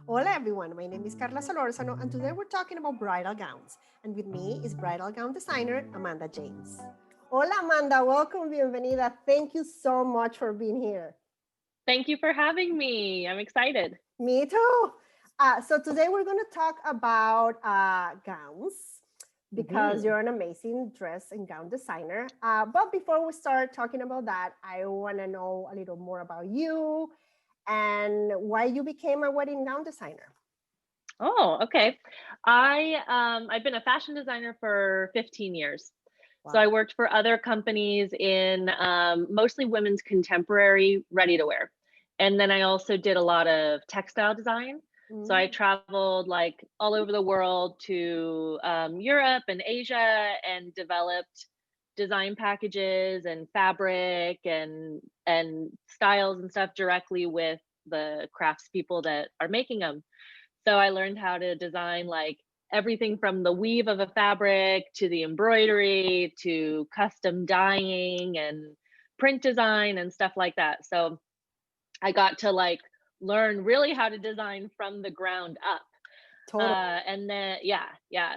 Hola everyone, my name is Carla Solorzano and today we're talking about bridal gowns. And with me is bridal gown designer Amanda James. Hola Amanda, welcome, bienvenida. Thank you so much for being here. Thank you for having me. I'm excited. Me too. So today we're going to talk about gowns because hmm you're an amazing dress and gown designer. But before we start talking about that, I want to know a little more about you and why you became a wedding gown designer. Oh, okay. I've been a fashion designer for 15 years. So I Wow. worked for other companies in mostly women's contemporary ready to wear. And then I also did a lot of textile design. So I Mm. traveled like all over the world to Europe and Asia and developed design packages and fabric and styles and stuff directly with the craftspeople that are making them. So I learned how to design like everything from the weave of a fabric to the embroidery to custom dyeing and print design and stuff like that. So I got to like learn really how to design from the ground up. Totally. And then, yeah.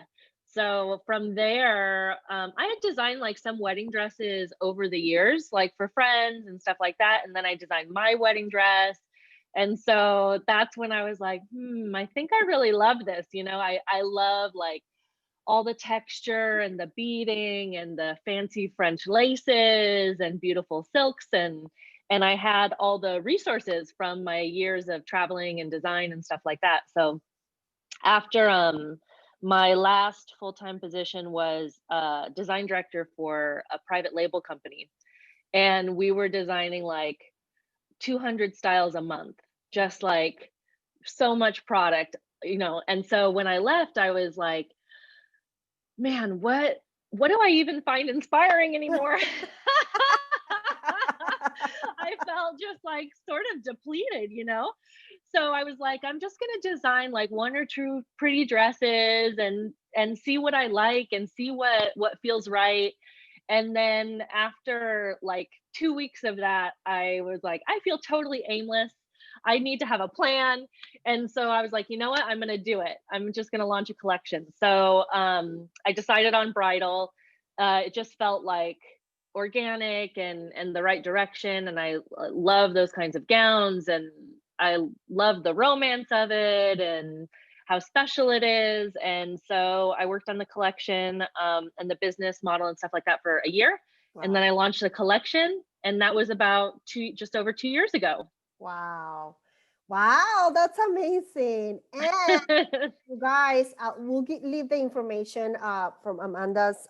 So from there, I had designed like some wedding dresses over the years, like for friends and stuff like that. And then I designed my wedding dress. And so that's when I was like, I think I really love this. I love like all the texture and the beading and the fancy French laces and beautiful silks and I had all the resources from my years of traveling and design and stuff like that. So after my last full-time position was design director for a private label company, and we were designing like 200 styles a month, just like so much product. And so when I left, I was like, man, what do I even find inspiring anymore? I felt just like sort of depleted. So I was like, I'm just going to design like one or two pretty dresses and see what I like and see what feels right. And then after like 2 weeks of that, I was like, I feel totally aimless. I need to have a plan. And so I was like, you know what? I'm going to do it. I'm just going to launch a collection. So I decided on bridal. It just felt like organic and the right direction, and I love those kinds of gowns, and I love the romance of it and how special it is. And so I worked on the collection and the business model and stuff like that for a year, and then Wow. I launched the collection, and that was about just over 2 years ago. Wow. Wow, that's amazing. And you guys, leave the information from Amanda's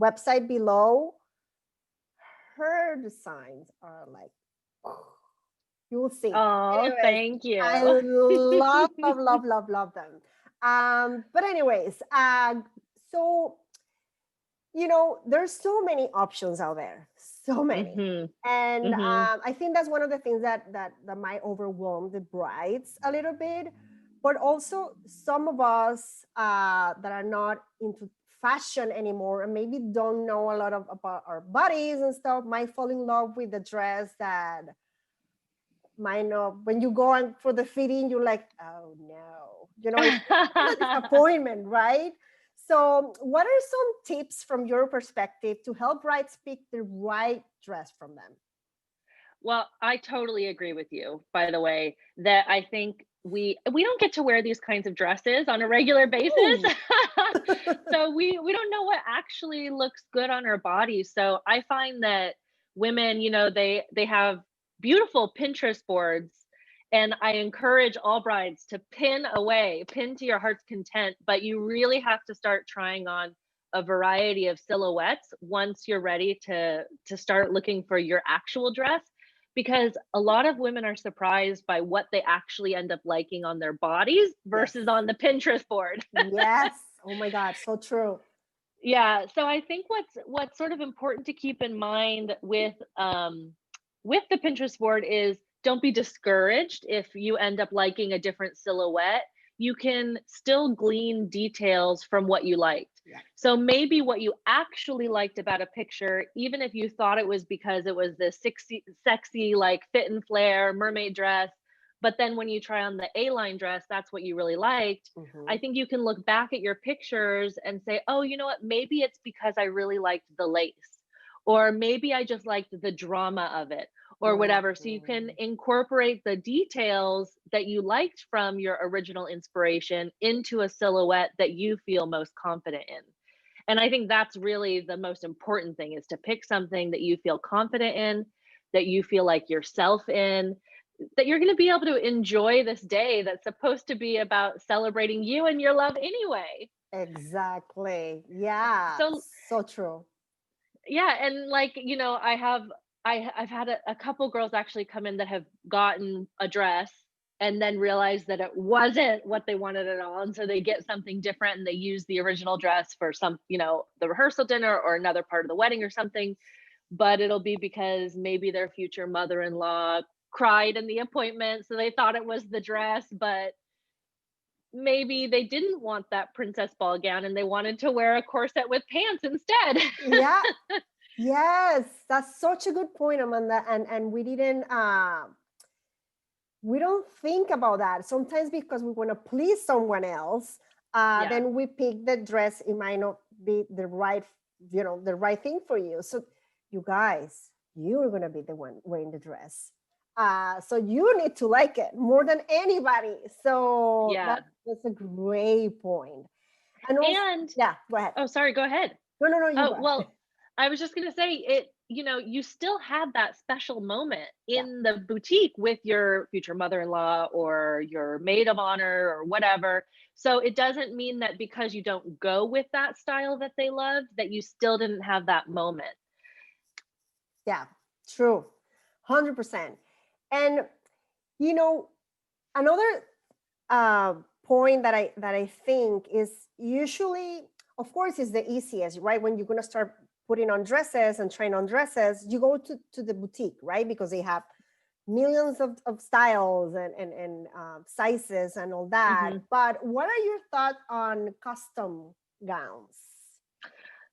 website below. Her designs are like, you will see. Oh, Anyways, thank I you. love, love, love, love, love them. But anyways, so there's so many options out there, so many. hmm And hmm I think that's one of the things that might overwhelm the brides a little bit. But also, some of us that are not into fashion anymore and maybe don't know a lot about our bodies and stuff might fall in love with the dress that might not. When you go and for the fitting, you're like, oh no, it's a disappointment, right? So, what are some tips from your perspective to help brides pick the right dress from them? Well, I totally agree with you, by the way, that I think we don't get to wear these kinds of dresses on a regular basis. Ooh. So we don't know what actually looks good on our bodies. So I find that women, they have beautiful Pinterest boards, and I encourage all brides to pin to your heart's content, but you really have to start trying on a variety of silhouettes once you're ready to start looking for your actual dress, because a lot of women are surprised by what they actually end up liking on their bodies Yes. versus on the Pinterest board. Yes. Oh my God. So true. Yeah, so I think what's sort of important to keep in mind with the Pinterest board is don't be discouraged if you end up liking a different silhouette. You can still glean details from what you liked. Yeah. So maybe what you actually liked about a picture, even if you thought it was because it was this sexy like fit and flare mermaid dress, but then when you try on the A-line dress, that's what you really liked. Mm-hmm. I think you can look back at your pictures and say, oh, you know what? Maybe it's because I really liked the lace, or maybe I just liked the drama of it, or whatever. So you can Mm-hmm. incorporate the details that you liked from your original inspiration into a silhouette that you feel most confident in. And I think that's really the most important thing, is to pick something that you feel confident in, that you feel like yourself in, that you're going to be able to enjoy this day that's supposed to be about celebrating you and your love anyway. Exactly. Yeah. So So true. yeah, and like, I've had a couple girls actually come in that have gotten a dress and then realized that it wasn't what they wanted at all, and so they get something different and they use the original dress for some, the rehearsal dinner or another part of the wedding or something. But it'll be because maybe their future mother-in-law cried in the appointment, so they thought it was the dress, but maybe they didn't want that princess ball gown and they wanted to wear a corset with pants instead. Yeah. Yes. That's such a good point, Amanda. And we don't think about that sometimes because we want to please someone else. Yeah. Then we pick the dress. It might not be the right thing for you. So you guys, you're going to be the one wearing the dress. So you need to like it more than anybody. So Yeah. that's a great point. And also, And yeah, go ahead. oh, sorry, go ahead. No, you Oh, go ahead. well, I was just going to say you still had that special moment Yeah. in the boutique with your future mother-in-law or your maid of honor or whatever. So it doesn't mean that because you don't go with that style that they loved, that you still didn't have that moment. Yeah, true. 100%. And you know, another point that I think is usually, of course, is the easiest, right? When you're gonna start putting on dresses and trying on dresses, you go to the boutique, right? Because they have millions of styles and sizes and all that. Hmm. But what are your thoughts on custom gowns?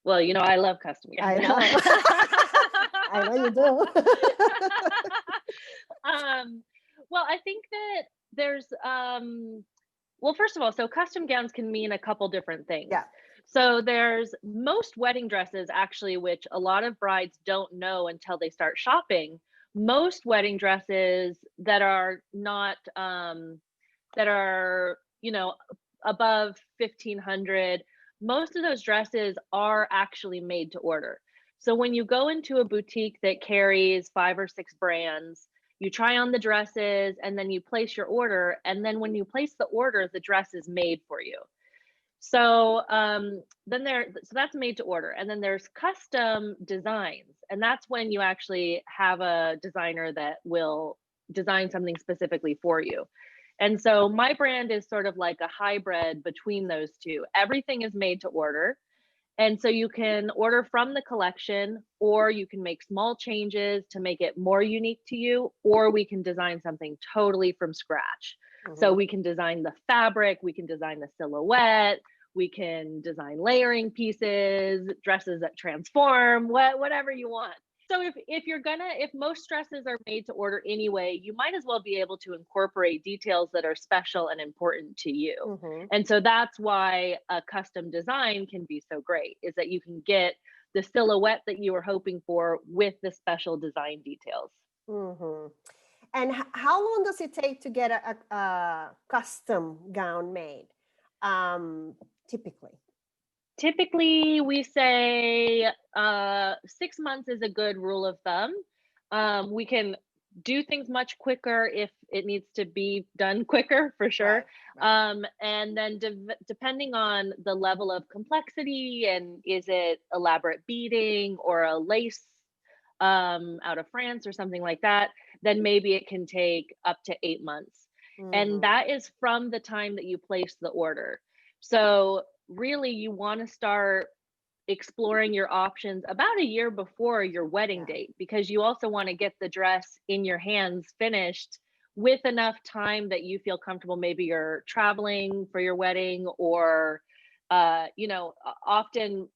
Well, I love custom I gowns. know. I know you do. um, well, I think that there's well, first of all, so custom gowns can mean a couple different things. Yeah. So there's most wedding dresses, actually, which a lot of brides don't know until they start shopping. Most wedding dresses that are not that are, above 1500, most of those dresses are actually made to order. So when you go into a boutique that carries 5 or 6 brands, you try on the dresses and then you place your order. And then when you place the order, the dress is made for you. So so that's made to order. And then there's custom designs. And that's when you actually have a designer that will design something specifically for you. And so my brand is sort of like a hybrid between those two. Everything is made to order. And so you can order from the collection, or you can make small changes to make it more unique to you, or we can design something totally from scratch. So Mhm. we can design the fabric, we can design the silhouette, we can design layering pieces, dresses that transform, whatever you want. So if most dresses are made to order anyway, you might as well be able to incorporate details that are special and important to you. Mhm. And so that's why a custom design can be so great, is that you can get the silhouette that you were hoping for with the special design details. Mhm. And how long does it take to get a custom gown made? Typically. Typically, we say 6 months is a good rule of thumb. We can do things much quicker if it needs to be done quicker, for sure. Right. Right. And then depending on the level of complexity, and is it elaborate beading or a lace out of France or something like that, then maybe it can take up to 8 months. And Mhm. that is from the time that you place the order. So really, you want to start exploring your options about a year before your wedding Yeah. date, because you also want to get the dress in your hands finished with enough time that you feel comfortable. Maybe you're traveling for your wedding, or often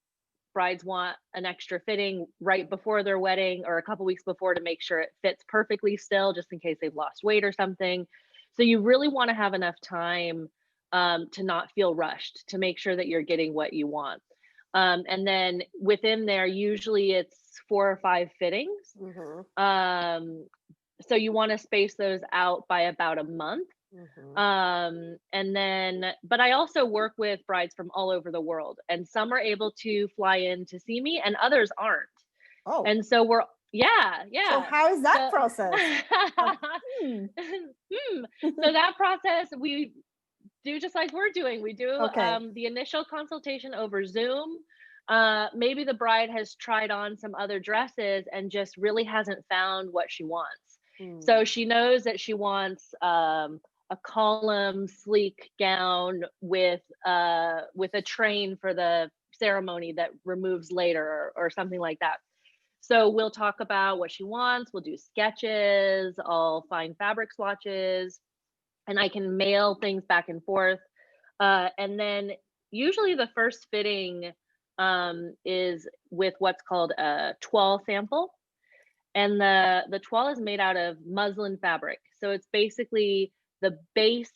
brides want an extra fitting right before their wedding or a couple weeks before to make sure it fits perfectly still, just in case they've lost weight or something. So you really want to have enough time to not feel rushed, to make sure that you're getting what you want. And then within there, usually it's 4 or 5 fittings. Mm-hmm. So you want to space those out by about a month. Mm-hmm. And then, but I also work with brides from all over the world, and some are able to fly in to see me, and others aren't. Oh, And so we're, yeah, so yeah. how is that So, process? Hmm. so that process we do just like we're doing. We do Okay. the initial consultation over Zoom. Maybe the bride has tried on some other dresses and just really hasn't found what she wants. So Mm. she knows that she wants a column sleek gown with a train for the ceremony that removes later, or something like that. So we'll talk about what she wants. We'll do sketches. I'll find fabric swatches, and I can mail things back and forth. And then usually the first fitting is with what's called a toile sample. And the toile is made out of muslin fabric. So it's basically the base,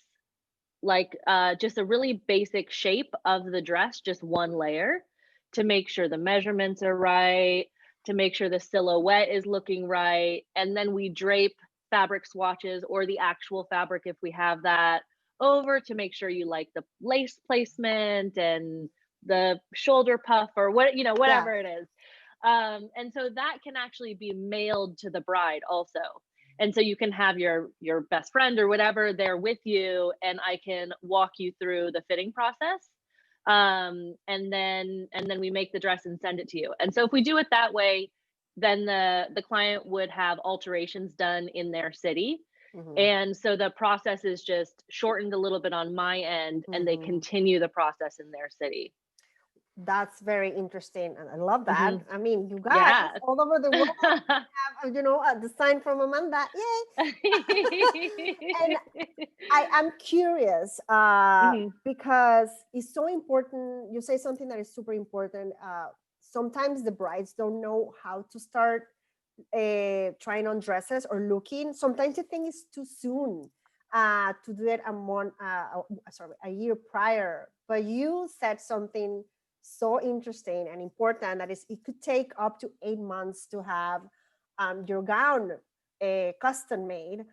like just a really basic shape of the dress, just one layer, to make sure the measurements are right, to make sure the silhouette is looking right. And then we drape fabric swatches, or the actual fabric if we have that, over to make sure you like the lace placement and the shoulder puff, or what, Yeah. whatever it is. And so that can actually be mailed to the bride also. And so you can have your best friend or whatever there with you, and I can walk you through the fitting process. And then we make the dress and send it to you. And so if we do it that way, then the client would have alterations done in their city. Mm-hmm. And so the process is just shortened a little bit on my end, and they Mm-hmm. continue the process in their city. That's very interesting, and I love that. Hmm. I mean, you guys Yeah. all over the world have, a design from Amanda. Yay! And I am curious Hmm. because it's so important. You say something that is super important. Sometimes the brides don't know how to start trying on dresses or looking. Sometimes they think it's too soon to do it a year prior. But you said something so interesting and important, that is, it could take up to 8 months to have your gown custom made.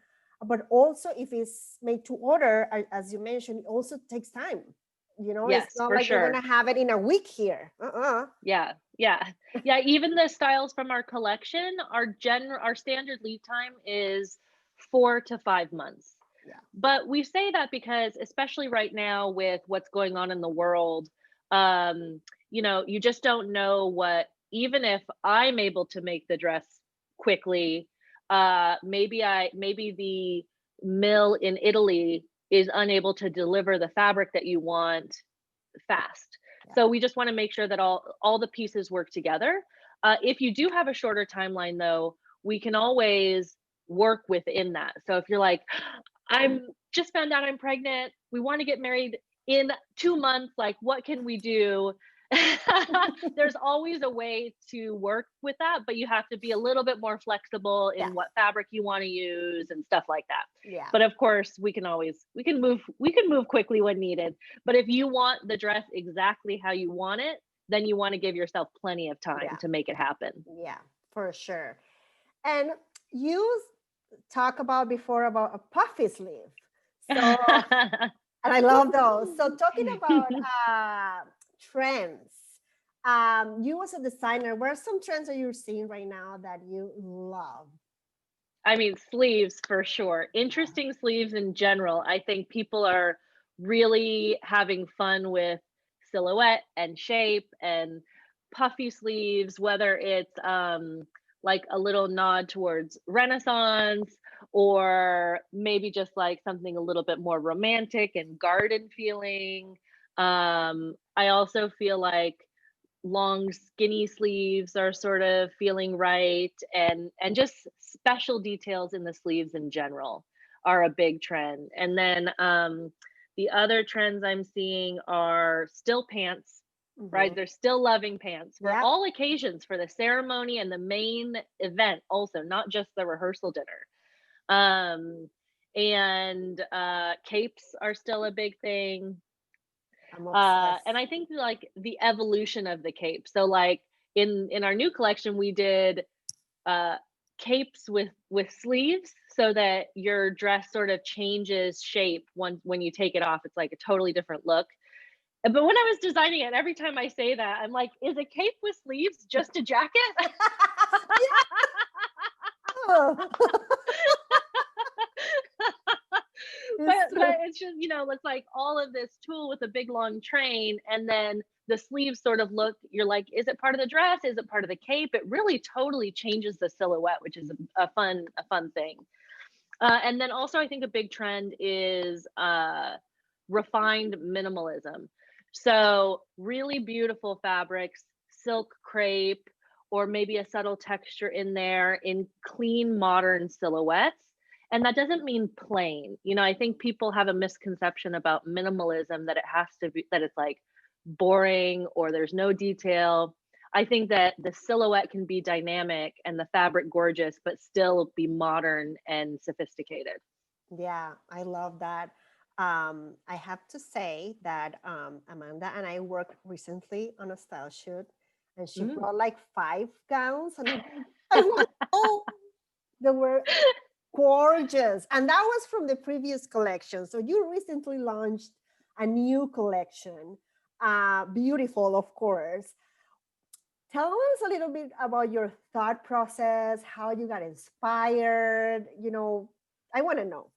But also, if it's made to order, as you mentioned, it also takes time. It's Yes, not for like you're sure. gonna have it in a week here. Yeah, yeah. Yeah, even the styles from our collection, our standard lead time is 4 to 5 months. Yeah. But we say that because, especially right now with what's going on in the world, you just don't know what, even if I'm able to make the dress quickly, maybe the mill in Italy is unable to deliver the fabric that you want fast. Yeah. So we just want to make sure that all the pieces work together. If you do have a shorter timeline, though, we can always work within that. So if you're like, I'm just found out I'm pregnant, we want to get married in 2 months, like, what can we do? There's always a way to work with that, but you have to be a little bit more flexible in Yeah. what fabric you want to use and stuff like that. Yeah. But of course, we can move quickly when needed. But if you want the dress exactly how you want it, then you want to give yourself plenty of time Yeah. to make it happen. Yeah, for sure. And you talk about before about a puffy sleeve. So, and I love those. So talking about trends, you as a designer, what are some trends that you're seeing right now that you love? I mean, sleeves for sure. Interesting sleeves in general. I think people are really having fun with silhouette and shape and puffy sleeves, whether it's like a little nod towards Renaissance, or maybe just like something a little bit more romantic and garden feeling. I also feel like long skinny sleeves are sort of feeling right, and just special details in the sleeves in general are a big trend. And then the other trends I'm seeing are still pants, right? Mm-hmm. They're still loving pants for Yeah. all occasions, for the ceremony and the main event also, not just the rehearsal dinner. um and capes are still a big thing. I'm obsessed. And I think like the evolution of the cape. So like in our new collection, we did uh, capes with sleeves so that your dress sort of changes shape when you take it off. It's like a totally different look. But when I was designing it, every time I say that, I'm like, is a cape with sleeves just a jacket? Yeah. but It's true. but it's just, it's like all of this tulle with a big long train, and then the sleeves sort of look, you're like, is it part of the dress, is it part of the cape? It really totally changes the silhouette, which is a fun thing. And then also I think a big trend is refined minimalism. So really beautiful fabrics, silk crepe, or maybe a subtle texture in there in clean modern silhouettes. And that doesn't mean plain. I think people have a misconception about minimalism, that it has to be, that it's like boring or there's no detail. I think that the silhouette can be dynamic and the fabric gorgeous, but still be modern and sophisticated. Yeah, I love that. I have to say that Amanda and I worked recently on a style shoot, and she Mm. brought like 5 gowns, and I was, oh, they were gorgeous. And that was from the previous collection. So you recently launched a new collection. Beautiful, of course. Tell us a little bit about your thought process, how you got inspired. I want to know.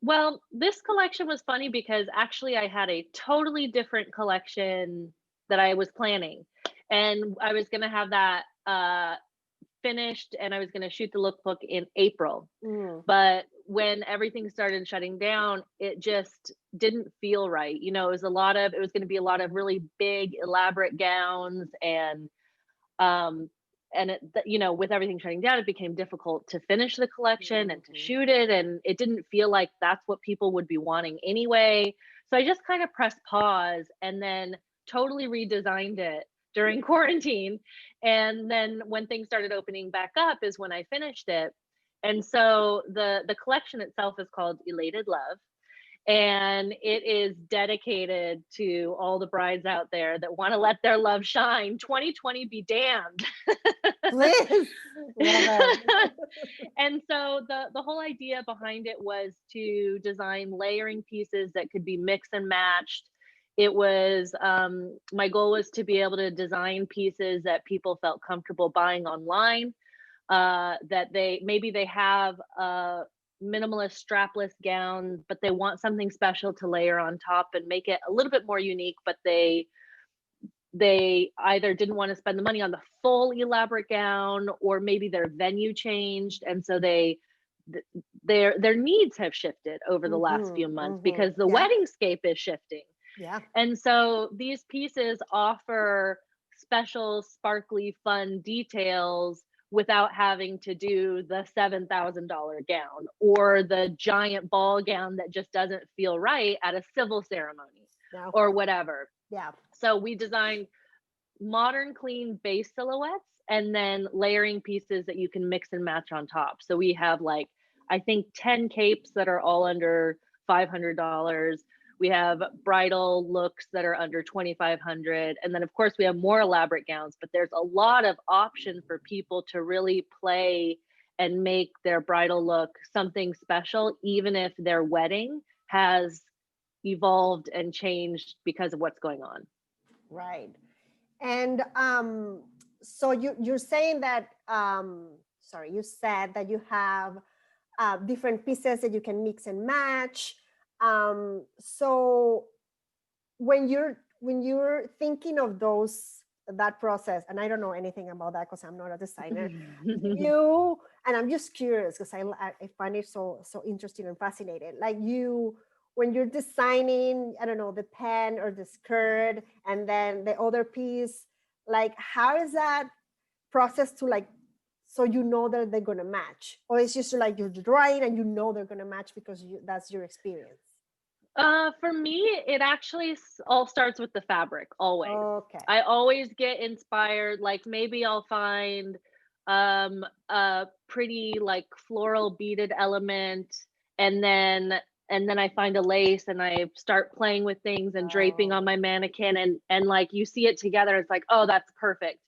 Well, this collection was funny because actually I had a totally different collection that I was planning. And I was going to have that finished, and I was going to shoot the lookbook in April. Mm, But when everything started shutting down, it just didn't feel right. It was going to be a lot of really big, elaborate gowns, um, with everything shutting down, it became difficult to finish the collection and to mhm. shoot it, and it didn't feel like that's what people would be wanting anyway. So I just kind of pressed pause and then totally redesigned it during quarantine. And then when things started opening back up is when I finished it. And so the collection itself is called Elated Love, and it is dedicated to all the brides out there that want to let their love shine. 2020 be damned. Please, love it. And so the whole idea behind it was to design layering pieces that could be mix and matched. It was my goal was to be able to design pieces that people felt comfortable buying online, that they have a minimalist strapless gown, but they want something special to layer on top and make it a little bit more unique, but they either didn't want to spend the money on the full elaborate gown, or maybe their venue changed, and so their needs have shifted over the last few months because the Yeah, wedding scape is shifting. yeah. And so these pieces offer special, sparkly, fun details without having to do the $7,000 gown or the giant ball gown that just doesn't feel right at a civil ceremony No, or whatever. yeah. So we designed modern, clean base silhouettes and then layering pieces that you can mix and match on top. So we have like, I think 10 capes that are all under $500. We have bridal looks that are under 2,500. And then of course we have more elaborate gowns, but there's a lot of option for people to really play and make their bridal look something special, even if their wedding has evolved and changed because of what's going on. Right. And so you're saying that sorry, you said that you have different pieces that you can mix and match. So when you're thinking of that process, and I don't know anything about that because I'm not a designer, you and I'm just curious because I find it so interesting and fascinating. Like when you're designing, I don't know, the pen or the skirt, and then the other piece, like how is that process to like, so you know that they're gonna match, or it's just like you're drawing and you know they're gonna match because that's your experience. For me, it actually all starts with the fabric, always. Okay. I always get inspired, like maybe I'll find a pretty like floral beaded element, and then I find a lace and I start playing with things and draping on Oh, my mannequin, and like you see it together, it's like, oh, that's perfect.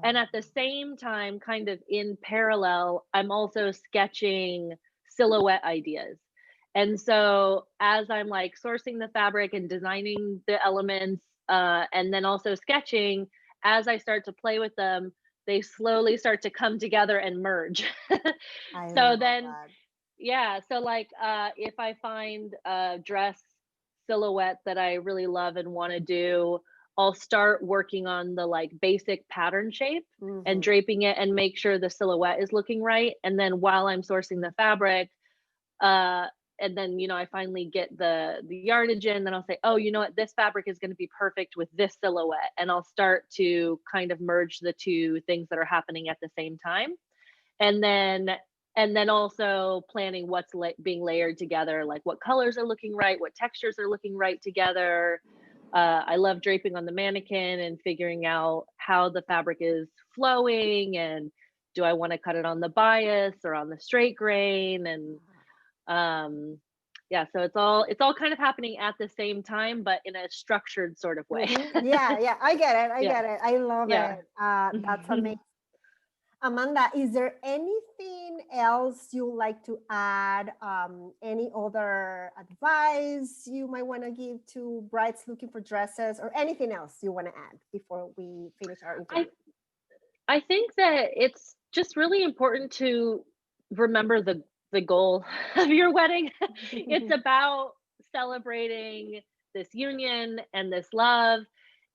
And oh, at the same time, kind of in parallel, I'm also sketching silhouette ideas. And so as I'm like sourcing the fabric and designing the elements, and then also sketching, as I start to play with them, they slowly start to come together and merge. I So love then, that. yeah, so like if I find a dress silhouette that I really love and want to do, I'll start working on the like basic pattern shape and Hmm. draping it and make sure the silhouette is looking right. And then while I'm sourcing the fabric, uh and then I finally get the yardage in, then I'll say, oh, you know what, this fabric is going to be perfect with this silhouette, and I'll start to kind of merge the two things that are happening at the same time. And then also planning what's being layered together, like what colors are looking right, what textures are looking right together. I love draping on the mannequin and figuring out how the fabric is flowing, and do I want to cut it on the bias or on the straight grain, and um yeah, so it's all kind of happening at the same time, but in a structured sort of way. Yeah, yeah, I get it. I Yeah, get it. I love yeah. it. That's amazing. Amanda, is there anything else you like to add? Any other advice you might want to give to brides looking for dresses, or anything else you want to add before we finish our I interview? I think that it's just really important to remember the goal of your wedding. It's about celebrating this union and this love,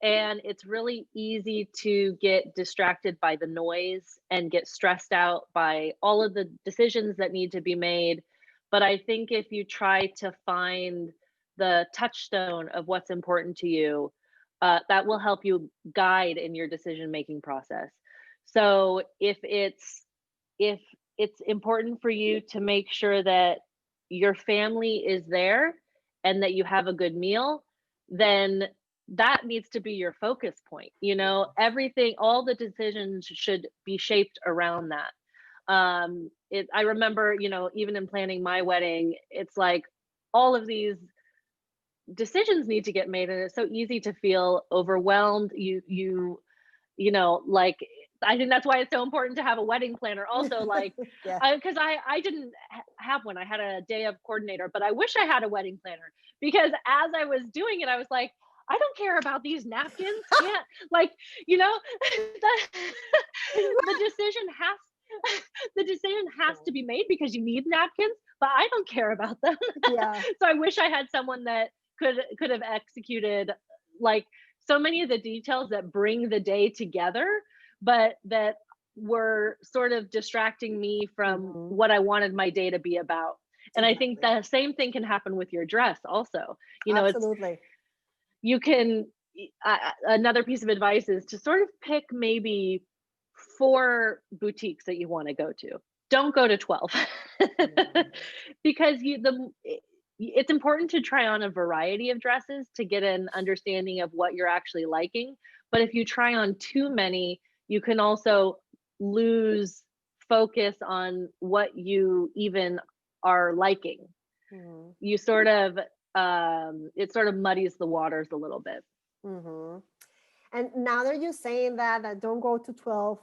and it's really easy to get distracted by the noise and get stressed out by all of the decisions that need to be made. But I think if you try to find the touchstone of what's important to you, that will help you guide in your decision making process. So if it's important for you to make sure that your family is there and that you have a good meal, then that needs to be your focus point. Yes. Everything, all the decisions should be shaped around that. I remember, even in planning my wedding, it's like all of these decisions need to get made, and it's so easy to feel overwhelmed. Like, I think that's why it's so important to have a wedding planner also, like, Yeah. because I didn't have one. I had a day of coordinator, but I wish I had a wedding planner, because as I was doing it, I was like, I don't care about these napkins. Can't, like, the, the decision has the decision has to be made because you need napkins, but I don't care about them. Yeah. So I wish I had someone that could have executed, like, so many of the details that bring the day together, but that were sort of distracting me from Hmm. what I wanted my day to be about. And I think Exactly. the same thing can happen with your dress also. It's Absolutely. you can another piece of advice is to sort of pick maybe 4 boutiques that you want to go to. Don't go to 12. Yeah. Because it's important to try on a variety of dresses to get an understanding of what you're actually liking. But if you try on too many, you can also lose focus on what you even are liking. Hmm. You sort of It sort of muddies the waters a little bit. Hmm. And now that you're saying that don't go to 12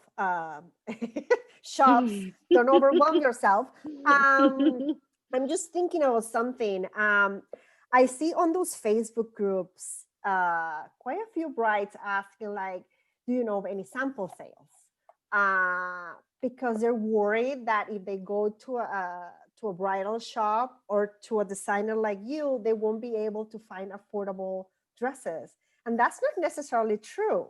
shops, don't overwhelm yourself. Um, I'm just thinking of something. I see on those Facebook groups quite a few brides asking, like, do you know of any sample sales? Because they're worried that if they go to a bridal shop or to a designer like you, they won't be able to find affordable dresses. And that's not necessarily true,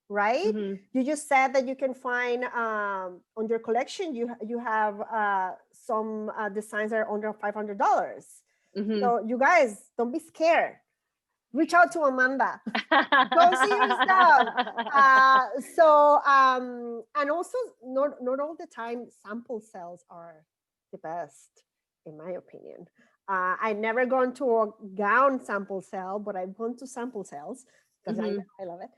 right? Mhm. You just said that you can find on your collection, you have some designs that are under $500. Mhm. So you guys, don't be scared. Reach out to Amanda. Go see your stuff. And also, not all the time sample sales are the best, in my opinion. I never gone to a gown sample sale, but I've gone to sample sales because Mhm. I love it.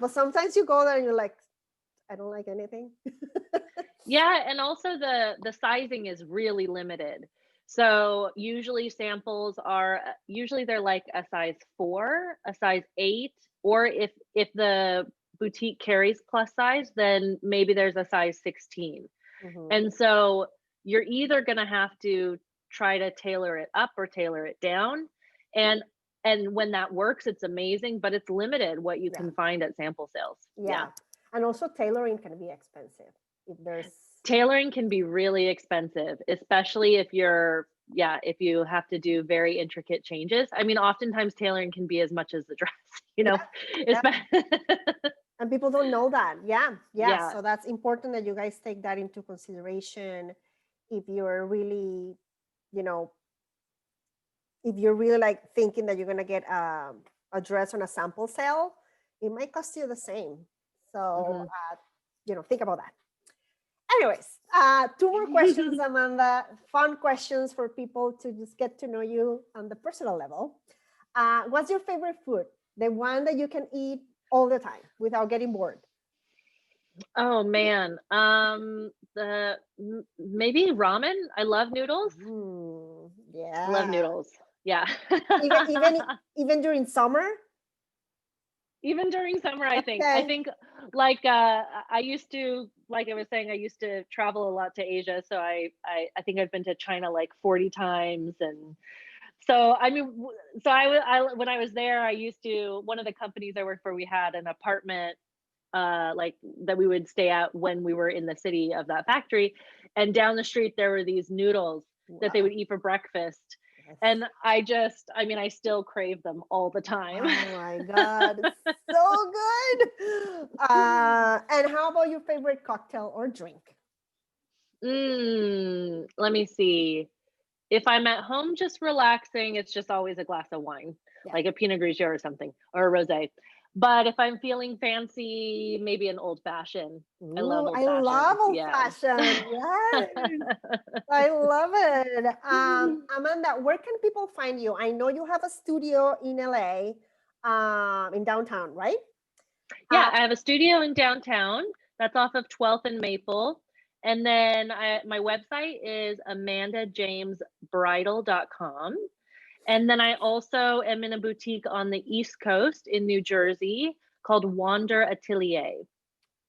But sometimes you go there and you're like, I don't like anything. Yeah, and also the sizing is really limited. So usually samples are usually they're like a size 4, a size 8, or if the boutique carries plus size, then maybe there's a size 16. Mhm. And so you're either going to have to try to tailor it up or tailor it down. And when that works, it's amazing, but it's limited what you Yeah. can find at sample sales. Yeah. And also tailoring can be expensive if there's Tailoring can be really expensive, especially if if you have to do very intricate changes. I mean, oftentimes tailoring can be as much as the dress, you know. Yeah. And people don't know that. Yeah. Yeah. So that's important that you guys take that into consideration if you're really, you know, if you're really like thinking that you're gonna get a dress on a sample sale, it might cost you the same. So think about that. Anyways, 2 more questions, Amanda. Fun questions for people to just get to know you on the personal level. What's your favorite food? The one that you can eat all the time without getting bored? Oh man, maybe ramen. I love noodles. Yeah. I love noodles. Yeah. even during summer. Even during summer, I think. Okay. I think like I used to, like I was saying, I used to travel a lot to Asia. So I think I've been to China like 40 times. And so I mean, so I when I was there, I used to, one of the companies I worked for, we had an apartment like that we would stay at when we were in the city of that factory. And down the street there were these noodles that they would eat for breakfast. And I mean, I still crave them all the time. Oh my God, so good. And how about your favorite cocktail or drink? Let me see. If I'm at home just relaxing, it's just always a glass of wine, like a Pinot Grigio or something, or a rosé. But if I'm feeling fancy, maybe an old fashioned. I love old fashioned. I love old fashioned. Yes. I love it. Amanda, where can people find you? I know you have a studio in LA, in downtown, right? Yeah, I have a studio in downtown that's off of 12th and Maple. And then my website is amandajamesbridal.com. And then I also am in a boutique on the East Coast in New Jersey called Wander Atelier.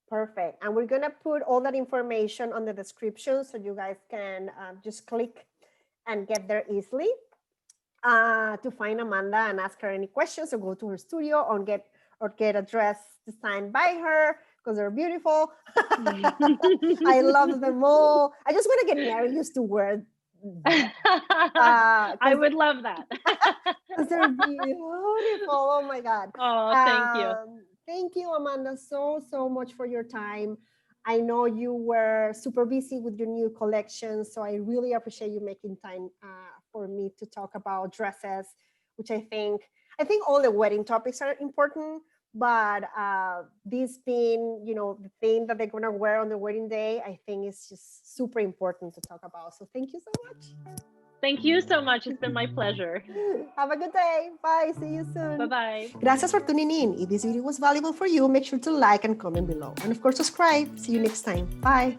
Perfect. And we're going to put all that information on the description so you guys can just click and get there easily to find Amanda and ask her any questions, or go to her studio or get a dress designed by her, because they're beautiful. I love them all. I just want to get married just to wear I would love that. Because they're beautiful. Oh my God. Oh, thank you. Thank you, Amanda, so much for your time. I know you were super busy with your new collection, so I really appreciate you making time for me to talk about dresses, which I think all the wedding topics are important, but this being, the thing that they're gonna wear on the wedding day, I think is just super important to talk about. So thank you so much. Thank you so much. It's been my pleasure. Have a good day. Bye. See you soon. Bye-bye. Gracias for tuning in. If this video was valuable for you, make sure to like and comment below. And of course, subscribe. See you next time. Bye.